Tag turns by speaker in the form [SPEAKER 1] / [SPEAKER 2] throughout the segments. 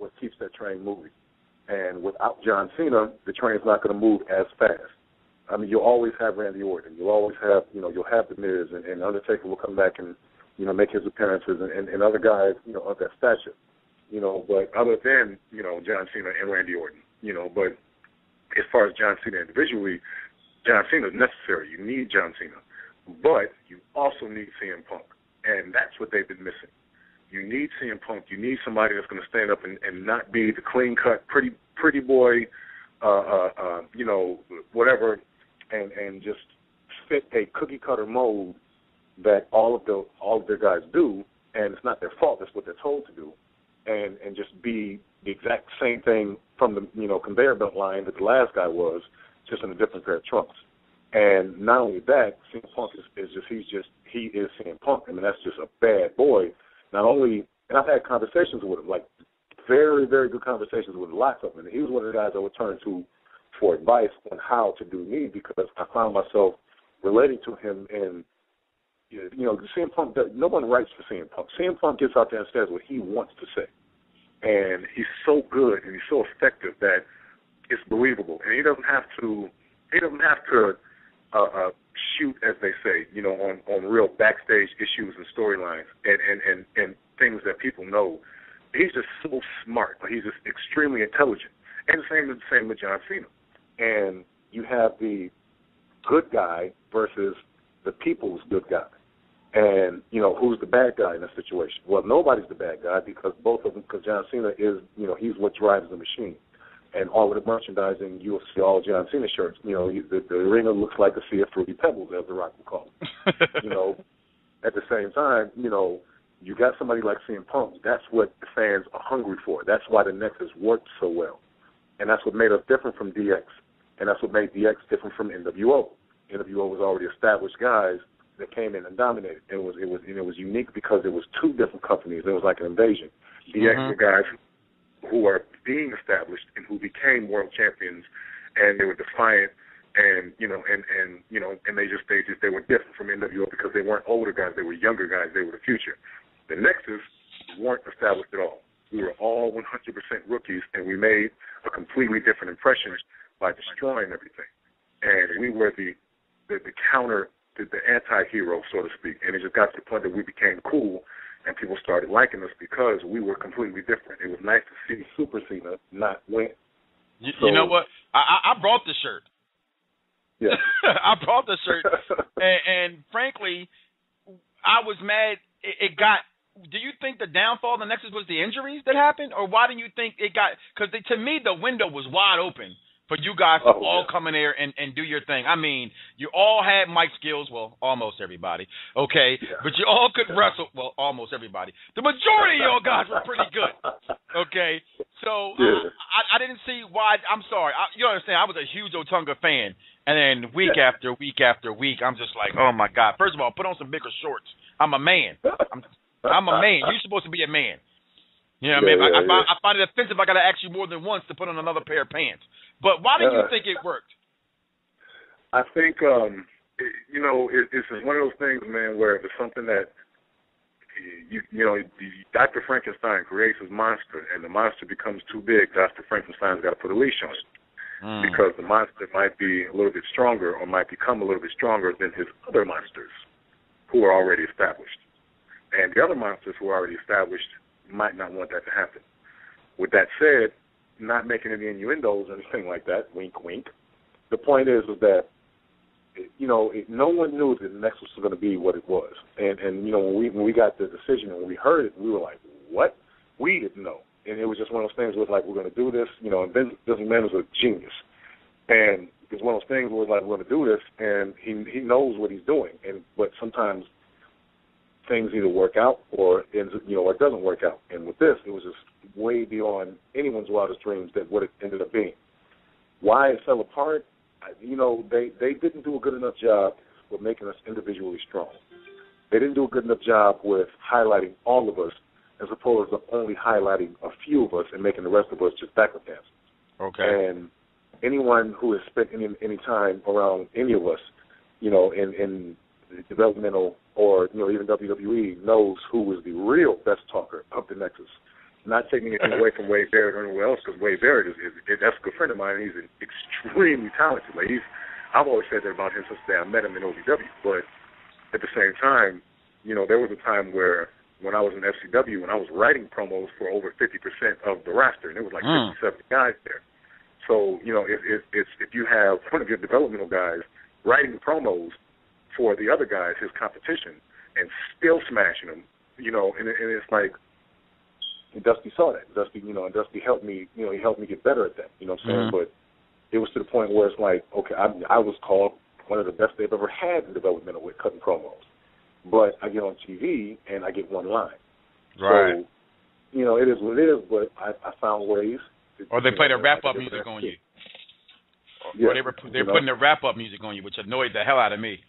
[SPEAKER 1] what keeps that train moving. And without John Cena, the train's not going to move as fast. I mean, you'll always have Randy Orton. You'll always have, you'll have The Miz, and Undertaker will come back and, make his appearances, and other guys, of that stature. But other than, John Cena and Randy Orton, but as far as John Cena individually, John Cena is necessary. You need John Cena. But you also need CM Punk, and that's what they've been missing. You need CM Punk. You need somebody that's going to stand up and not be the clean-cut, pretty boy, whatever, and just fit a cookie-cutter mold that all of their guys do, and it's not their fault. That's what they're told to do, and just be the exact same thing from the conveyor belt line that the last guy was, just in a different pair of trunks. And not only that, CM Punk he is CM Punk. I mean, that's just a bad boy. Not only, and I've had conversations with him, like very, very good conversations with lots of them. And he was one of the guys I would turn to for advice on how to do me, because I found myself relating to him. And CM Punk, no one writes for CM Punk. CM Punk gets out there and says what he wants to say, and he's so good and he's so effective that it's believable. And he doesn't have to shoot, as they say, on real backstage issues and storylines and things that people know. He's just so smart. He's just extremely intelligent. And the same with John Cena. And you have the good guy versus the people's good guy. And, who's the bad guy in this situation? Well, nobody's the bad guy, because John Cena is, he's what drives the machine. And all of the merchandising, you'll see all John Cena shirts. The arena looks like a sea of fruity pebbles, as The Rock would call them. At the same time, you got somebody like CM Punk. That's what the fans are hungry for. That's why the Nexus worked so well. And that's what made us different from DX. And that's what made DX different from NWO. NWO was already established guys that came in and dominated. It was unique because it was two different companies. It was like an invasion. DX were guys who are being established and who became world champions, and they were defiant, and they were different from NWO because they weren't older guys, they were younger guys, they were the future. The Nexus weren't established at all. We were all 100% rookies, and we made a completely different impression by destroying everything. And we were the counter, the anti-hero, so to speak, and it just got to the point that we became cool. And people started liking us because we were completely different. It was nice to see Super Cena not win.
[SPEAKER 2] You know what? I brought the shirt.
[SPEAKER 1] Yeah.
[SPEAKER 2] I brought the shirt. and frankly, I was mad. It got – do you think the downfall of the Nexus was the injuries that happened? Or why do you think it got – because to me, the window was wide open for you guys to all come in there and do your thing. I mean, you all had mic skills. Well, almost everybody. Okay. Yeah. But you all could wrestle. Well, almost everybody. The majority of y'all guys were pretty good. Okay. So I didn't see why. I'm sorry. You understand, I was a huge Otunga fan. And then week after week after week, I'm just like, oh, my God. First of all, put on some bigger shorts. I'm a man. I'm a man. You're supposed to be a man. You know what I mean? I find it offensive. I got to ask you more than once to put on another pair of pants. But why do you think it worked?
[SPEAKER 1] I think, it's one of those things, man, where it's something that, Dr. Frankenstein creates his monster, and the monster becomes too big. Dr. Frankenstein's got to put a leash on it. Because the monster might be a little bit stronger or might become a little bit stronger than his other monsters who are already established. And the other monsters who are already established might not want that to happen. With that said, not making any innuendos or anything like that, wink, wink. The point is that, no one knew that the Nexus was going to be what it was. And when we got the decision and when we heard it, we were like, what? We didn't know. And it was just one of those things where it was like, we're going to do this. And Vince McMahon was a genius. And it's one of those things where it's like, we're going to do this, and he knows what he's doing. But sometimes things either work out or it doesn't work out. And with this, it was just way beyond anyone's wildest dreams that what it ended up being. Why it fell apart, they didn't do a good enough job with making us individually strong. They didn't do a good enough job with highlighting all of us as opposed to only highlighting a few of us and making the rest of us just backup dancers.
[SPEAKER 2] Okay.
[SPEAKER 1] And anyone who has spent any time around any of us, in developmental or even WWE knows who was the real best talker of the Nexus. not taking anything away from Wade Barrett or anyone else, because Wade Barrett is that's a good friend of mine. He's extremely talented. Like I've always said that about him since the day I met him in OVW. But at the same time, you know, there was a time where when I was in FCW, when I was writing promos for over 50% of the roster, and it was like 50, 70 guys there. So, you know, if you have one of your developmental guys writing promos for the other guys, his competition, and still smashing them, you know, and it's like, and Dusty saw that. Dusty, you know, and Dusty helped me, you know, he helped me get better at that, you know what I'm saying? But it was to the point where it's like, okay, I was called one of the best they've ever had in developmental with cutting promos. But I get on TV and I get one line.
[SPEAKER 2] Right.
[SPEAKER 1] So, you know, it is what it is, but I found ways.
[SPEAKER 2] Or they play the wrap-up music on you.
[SPEAKER 1] Yeah,
[SPEAKER 2] or they're putting the wrap-up music on you, which annoyed the hell out of me.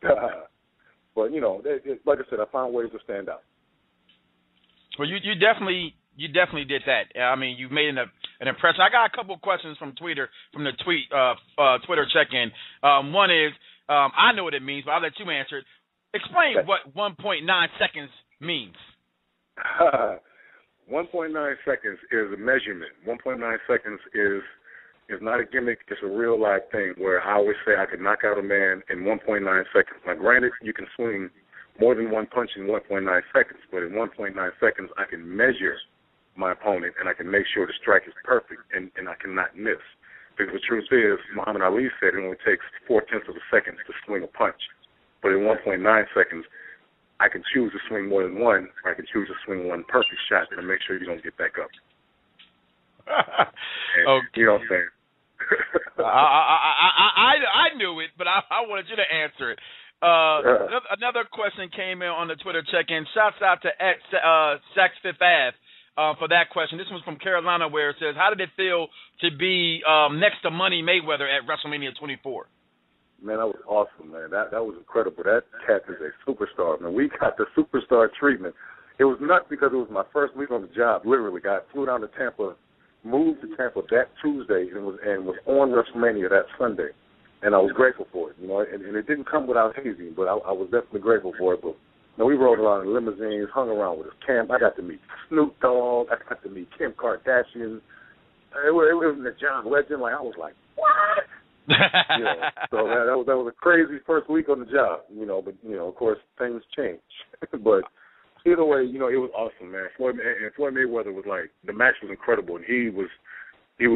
[SPEAKER 1] But, you know, like I said, I found ways to stand out.
[SPEAKER 2] Well, you definitely did that. I mean, you made an impression. I got a couple of questions from Twitter check-in. One is, I know what it means, but I'll let you answer it. Explain what 1.9 seconds means.
[SPEAKER 1] 1.9 seconds is a measurement. 1.9 seconds is not a gimmick. It's a real life thing where I always say I can knock out a man in 1.9 seconds. Now, granted, you can swing more than one punch in 1.9 seconds, but in 1.9 seconds, I can measure my opponent and I can make sure the strike is perfect and I cannot miss. Because the truth is, Muhammad Ali said it only takes 0.4 seconds to swing a punch. But in 1.9 seconds, I can choose to swing more than one, or I can choose to swing one perfect shot to make sure you don't get back up.
[SPEAKER 2] Okay.
[SPEAKER 1] You know what I'm saying?
[SPEAKER 2] I knew it, but I wanted you to answer it. Another question came in on the Twitter check-in. Shouts out to Saks Fifth Ave for that question. This one's from Carolina, where it says, how did it feel to be next to Money Mayweather at WrestleMania 24?
[SPEAKER 1] Man, that was awesome, man. That was incredible. That cat is a superstar, man. We got the superstar treatment. It was nuts because it was my first week on the job, literally. Flew down to Tampa, moved to Tampa that Tuesday, and was on WrestleMania that Sunday. And I was grateful for it, you know. And it didn't come without hazing, but I was definitely grateful for it. But you know, we rode around in limousines, hung around with us. I got to meet Snoop Dogg. I got to meet Kim Kardashian. It was the John Legend. Like, I was like, what? You know, so that was a crazy first week on the job, you know. But you know, of course, things change. But either way, you know, it was awesome, man. Floyd Mayweather was like, the match was incredible, and he was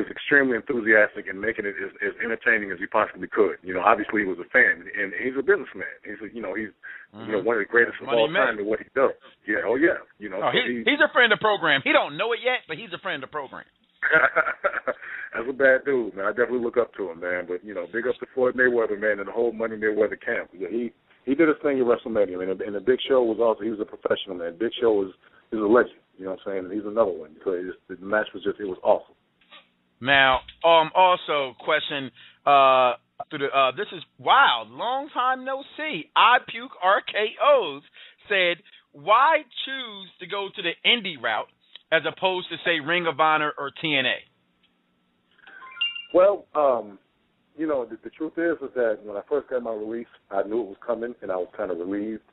[SPEAKER 1] extremely enthusiastic and making it as entertaining as he possibly could. You know, obviously he was a fan, and he's a businessman. He's one of the greatest of all time at what he does. Yeah, oh yeah, you know.
[SPEAKER 2] He's a friend of the program. He don't know it yet, but he's a friend of the program.
[SPEAKER 1] That's a bad dude, man. I definitely look up to him, man. But, you know, big up to Floyd Mayweather, man, and the whole Money Mayweather camp. Yeah, he did his thing at WrestleMania, man. And the Big Show was also, he was a professional, man. Big Show is a legend, you know what I'm saying? And he's another one. So the match was it was awesome.
[SPEAKER 2] Now, also, question, this is wild. Long time no see. I Puke RKOs said, why choose to go to the indie route as opposed to, say, Ring of Honor or TNA?
[SPEAKER 1] Well, you know, the truth is that when I first got my release, I knew it was coming, and I was kind of relieved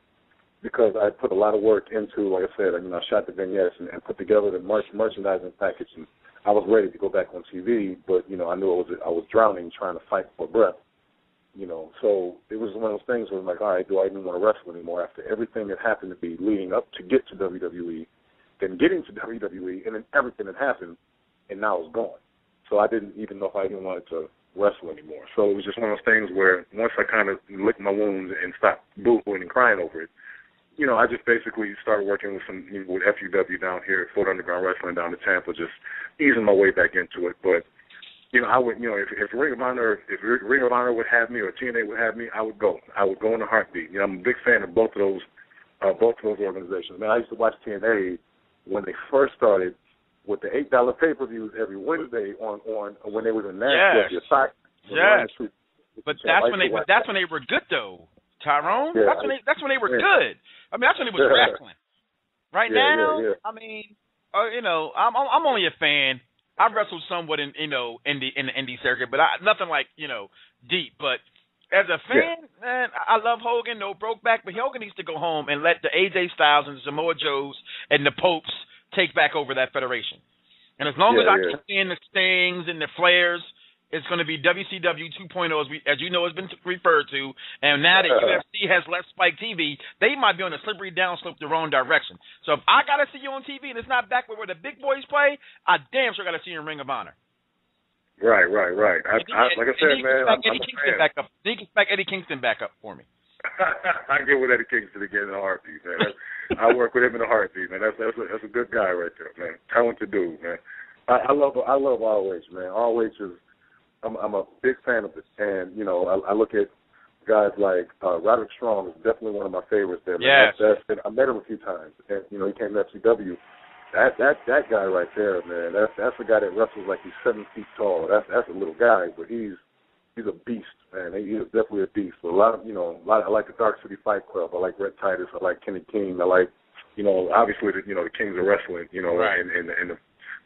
[SPEAKER 1] because I put a lot of work into, like I said, I shot the vignettes and put together the merchandising package, and I was ready to go back on TV, but, you know, I knew I was drowning trying to fight for breath, you know. So it was one of those things where I'm like, all right, do I even want to wrestle anymore after everything that happened to be leading up to get to WWE, then getting to WWE, and then everything that happened, and now it's gone. So I didn't even know if I even wanted to wrestle anymore. So it was just one of those things where once I kind of licked my wounds and stopped boo-hooing and crying over it, you know, I just basically started working with with FUW down here, Florida Underground Wrestling down in Tampa, just easing my way back into it. But, you know, I would, you know, if Ring of Honor would have me or TNA would have me, I would go. I would go in a heartbeat. You know, I'm a big fan of both of those organizations. Man, I used to watch TNA when they first started with the $8 pay-per-views every Wednesday on when they were in Nashville.
[SPEAKER 2] Yeah. But that's when they were good though, Tyrone. Yeah, that's when they were good. I mean, that's when it was wrestling. Right now, I mean, you know, I'm only a fan. I wrestled somewhat in the indie circuit, but nothing like, you know, deep. But as a fan, man, I love Hogan. No Brokeback, but Hogan needs to go home and let the AJ Styles and the Samoa Joes and the Popes take back over that federation. And as long as I keep seeing the Stings and the Flairs, it's going to be WCW 2.0, as you know, has been referred to. And now that UFC has left Spike TV, they might be on a slippery downslope the wrong direction. So if I got to see you on TV and it's not back where the big boys play, I damn sure got to see you in Ring of Honor.
[SPEAKER 1] Right. Like I said, man, I'm a fan.
[SPEAKER 2] He can back Eddie Kingston back up for me.
[SPEAKER 1] I get with Eddie Kingston again in a heartbeat, man. I work with him in a heartbeat, man. That's a good guy right there, man. Talented dude, man. I love ROH, man. ROH is. I'm a big fan of it, and you know I look at guys like Roderick Strong is definitely one of my favorites there. Man.
[SPEAKER 2] Yes.
[SPEAKER 1] I met him a few times, and you know he came to FCW. That guy right there, man. That's a guy that wrestles like he's 7 feet tall. That's a little guy, but he's a beast, man. He is definitely a beast. But I like the Dark City Fight Club. I like Red Titus. I like Kenny King. I like, you know, obviously the Kings of Wrestling. You know,
[SPEAKER 2] right.
[SPEAKER 1] and the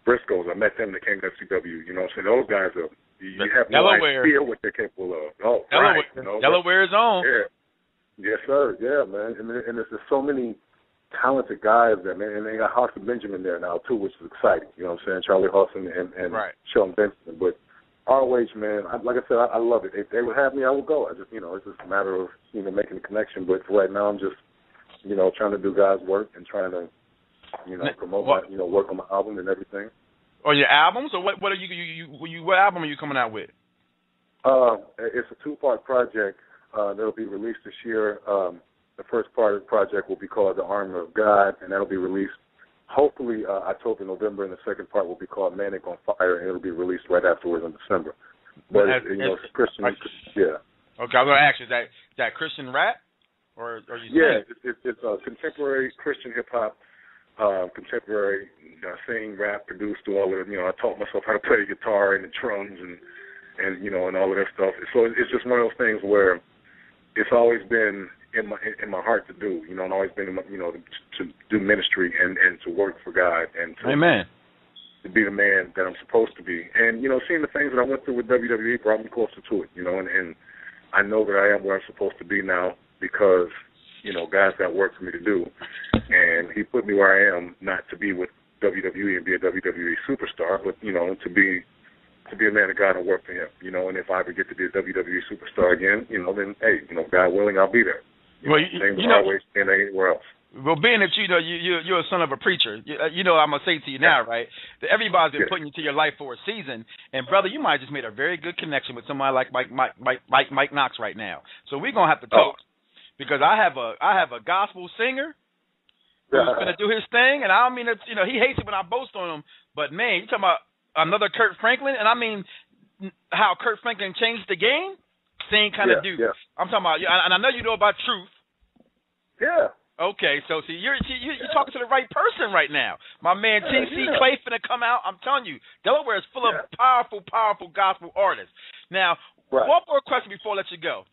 [SPEAKER 1] Briscoes. I met them. They came to FCW. You know, so those guys are. You have no idea what they're capable of. Oh,
[SPEAKER 2] Delaware,
[SPEAKER 1] right. You know,
[SPEAKER 2] Delaware's own.
[SPEAKER 1] Yeah. Yes, sir. Yeah, man. And there's so many talented guys there, man. And they got Hawson Benjamin there now, too, which is exciting. You know what I'm saying? Charlie Hawson and
[SPEAKER 2] right.
[SPEAKER 1] Sean Benson. But ROH, man, like I said, I love it. If they would have me, I would go. It's just a matter of, making a connection. But for right now, I'm just, trying to do God's work and trying to, promote my, work on my album and everything.
[SPEAKER 2] Or your albums, or what are you what album are you coming out with?
[SPEAKER 1] It's a 2-part project that'll be released this year. The first part of the project will be called The Armor of God, and that'll be released hopefully October, November, and the second part will be called Manic on Fire, and it'll be released right afterwards in December. But it's Christian, yeah. Okay,
[SPEAKER 2] I'm gonna ask you, is that Christian rap, or you?
[SPEAKER 1] Yeah, it's contemporary Christian hip hop. Contemporary sing, rap, produce, do all of it. I taught myself how to play the guitar and the drums and all of that stuff. So it's just one of those things where it's always been in my heart to do. And always been to do ministry and to work for God and to,
[SPEAKER 2] Amen.
[SPEAKER 1] To be the man that I'm supposed to be. And seeing the things that I went through with WWE brought me closer to it. And I know that I am where I'm supposed to be now because God's got work for me to do. And he put me where I am, not to be with WWE and be a WWE superstar, but, to be a man of God and work for him, and if I ever get to be a WWE superstar again, then, hey, God willing, I'll be there.
[SPEAKER 2] Well,
[SPEAKER 1] always and anywhere else.
[SPEAKER 2] Well, being that you're a son of a preacher, I'm going to say to you now, right, that everybody's been putting you to your life for a season, and, brother, you might have just made a very good connection with somebody like Mike Knox right now. So we're going to have to talk. Because I have a gospel singer who's going to do his thing, and I don't mean that, he hates it when I boast on him, but, man, you talking about another Kurt Franklin, and I mean how Kurt Franklin changed the game? Same kind of dude. Yeah. I'm talking about, and I know you know about Truth.
[SPEAKER 1] Yeah.
[SPEAKER 2] Okay, so see, you're talking to the right person right now. My man T.C. Clay finna come out. I'm telling you, Delaware is full of powerful, powerful gospel artists. Now, one more question before I let you go.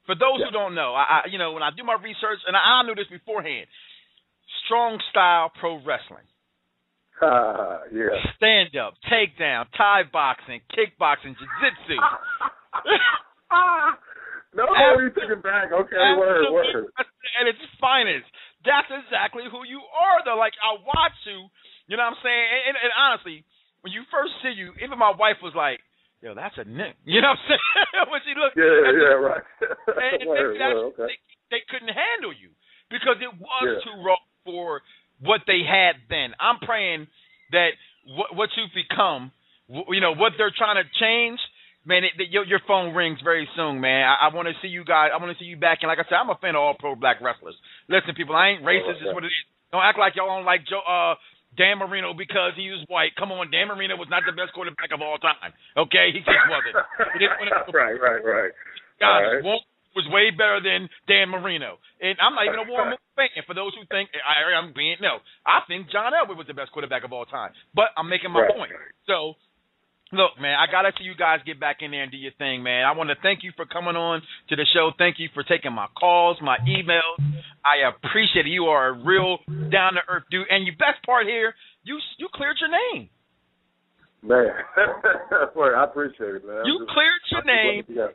[SPEAKER 2] For those who don't know, I when I do my research, and I knew this beforehand, strong style pro wrestling. Stand up, takedown, Thai boxing, kickboxing, jiu-jitsu.
[SPEAKER 1] No, you're taking back. Okay, word.
[SPEAKER 2] And it's finest. That's exactly who you are, though. Like, I watch you, you know what I'm saying? And honestly, when you first see you, even my wife was like, yo, that's a nick. You know what I'm saying? When she looked.
[SPEAKER 1] Yeah, right.
[SPEAKER 2] And they couldn't handle you because it was too raw for what they had then. I'm praying that what you've become, what they're trying to change, man, your phone rings very soon, man. I want to see you guys. I want to see you back. And like I said, I'm a fan of all pro black wrestlers. Listen, people, I ain't racist. Is what it is. Don't act like y'all don't like Dan Marino because he was white. Come on, Dan Marino was not the best quarterback of all time. Okay, he just wasn't.
[SPEAKER 1] Right.
[SPEAKER 2] God, was way better than Dan Marino. And I'm not even a Warren Moon fan. For those who think I think John Elway was the best quarterback of all time. But I'm making my point. So, look, man, I got to see you guys get back in there and do your thing, man. I want to thank you for coming on to the show. Thank you for taking my calls, my emails. I appreciate it. You are a real down-to-earth dude. And your best part here, you cleared your name.
[SPEAKER 1] Man, I appreciate it, man.
[SPEAKER 2] You cleared your name.